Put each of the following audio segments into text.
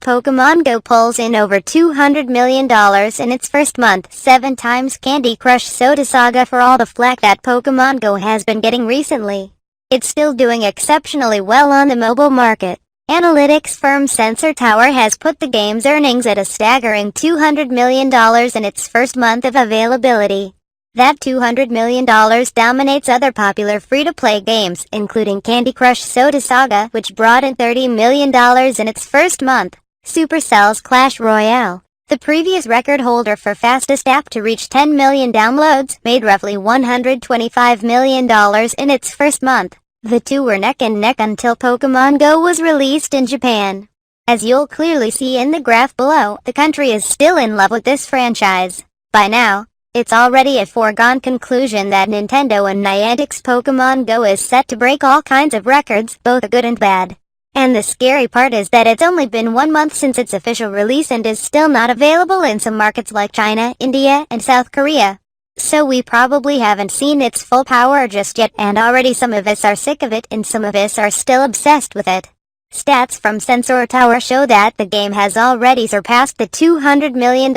Pokémon Go pulls in over $200 million in its first month, 7 times Candy Crush Soda Saga. For all the flack that Pokémon Go has been getting recently, it's still doing exceptionally well on the mobile market. Analytics firm Sensor Tower has put the game's earnings at a staggering $200 million in its first month of availability. That $200 million dominates other popular free-to-play games, including Candy Crush Soda Saga, which brought in $30 million in its first month. Supercell's Clash Royale, the previous record holder for fastest app to reach 10 million downloads, made roughly $125 million in its first month. The two were neck and neck until Pokémon Go was released in Japan. As you'll clearly see in the graph below, the country is still in love with this franchise. By now, it's already a foregone conclusion that Nintendo and Niantic's Pokémon Go is set to break all kinds of records, both good and bad. And the scary part is that it's only been 1 month since its official release and is still not available in some markets like China, India, and South Korea. So we probably haven't seen its full power just yet, and already some of us are sick of it and some of us are still obsessed with it. Stats from Sensor Tower show that the game has already surpassed the $200 million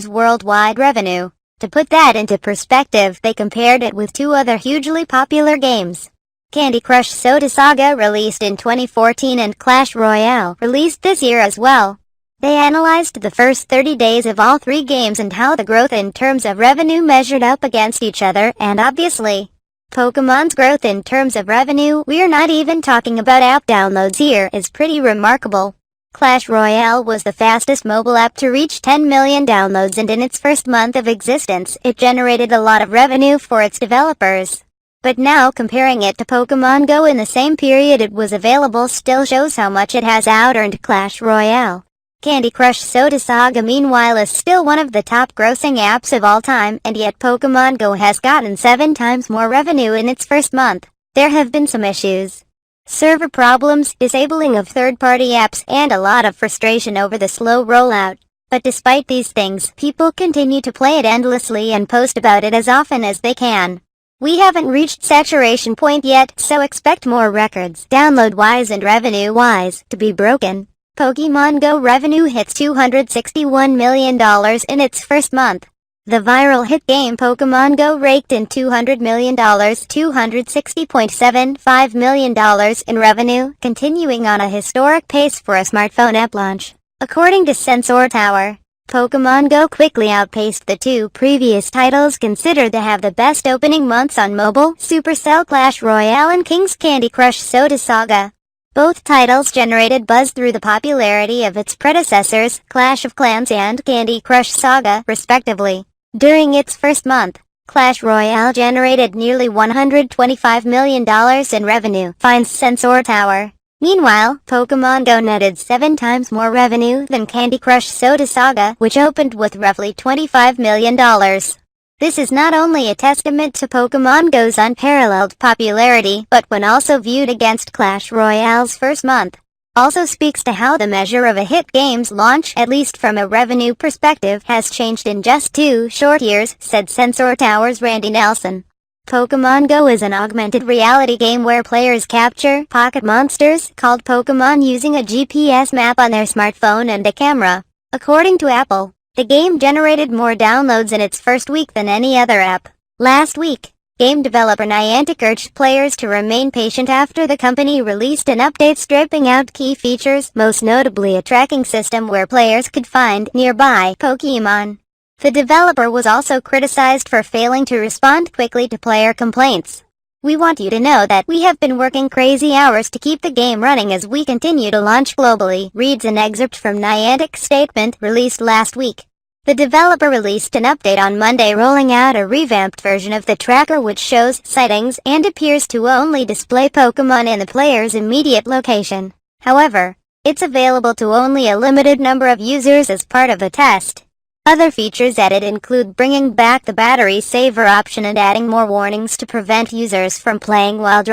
worldwide revenue. To put that into perspective, they compared it with 2 other hugely popular games. Candy Crush Soda Saga, released in 2014, and Clash Royale, released this year as well. They analyzed the first 30 days of all 3 games and how the growth in terms of revenue measured up against each other, and obviously, Pokemon's growth in terms of revenue, we're not even talking about app downloads here, is pretty remarkable. Clash Royale was the fastest mobile app to reach 10 million downloads, and in its first month of existence, it generated a lot of revenue for its developers. But now, comparing it to Pokémon Go in the same period it was available still shows how much it has out-earned Clash Royale. Candy Crush Soda Saga, meanwhile, is still one of the top-grossing apps of all time, and yet Pokémon Go has gotten 7 times more revenue in its first month. There have been some issues. Server problems, disabling of third-party apps, and a lot of frustration over the slow rollout. But despite these things, people continue to play it endlessly and post about it as often as they can. We haven't reached saturation point yet, so expect more records, download-wise and revenue-wise, to be broken. Pokémon Go revenue hits $261 million in its first month. The viral hit game Pokémon Go raked in $200 million, $260.75 million in revenue, continuing on a historic pace for a smartphone app launch. According to Sensor Tower, Pokémon Go quickly outpaced the 2 previous titles considered to have the best opening months on mobile, Supercell Clash Royale and King's Candy Crush Soda Saga. Both titles generated buzz through the popularity of its predecessors, Clash of Clans and Candy Crush Saga, respectively. During its first month, Clash Royale generated nearly $125 million in revenue, finds Sensor Tower. Meanwhile, Pokémon Go netted 7 times more revenue than Candy Crush Soda Saga, which opened with roughly $25 million. This is not only a testament to Pokémon Go's unparalleled popularity, but when also viewed against Clash Royale's first month, also speaks to how the measure of a hit game's launch, at least from a revenue perspective, has changed in just 2 short years, said Sensor Tower's Randy Nelson. Pokémon Go is an augmented reality game where players capture pocket monsters called Pokémon using a GPS map on their smartphone and a camera. According to Apple, the game generated more downloads in its first week than any other app. Last week, game developer Niantic urged players to remain patient after the company released an update stripping out key features, most notably a tracking system where players could find nearby Pokémon. The developer was also criticized for failing to respond quickly to player complaints. "We want you to know that we have been working crazy hours to keep the game running as we continue to launch globally," reads an excerpt from Niantic's statement released last week. The developer released an update on Monday rolling out a revamped version of the tracker which shows sightings and appears to only display Pokémon in the player's immediate location. However, it's available to only a limited number of users as part of a test. Other features added include bringing back the battery saver option and adding more warnings to prevent users from playing while driving.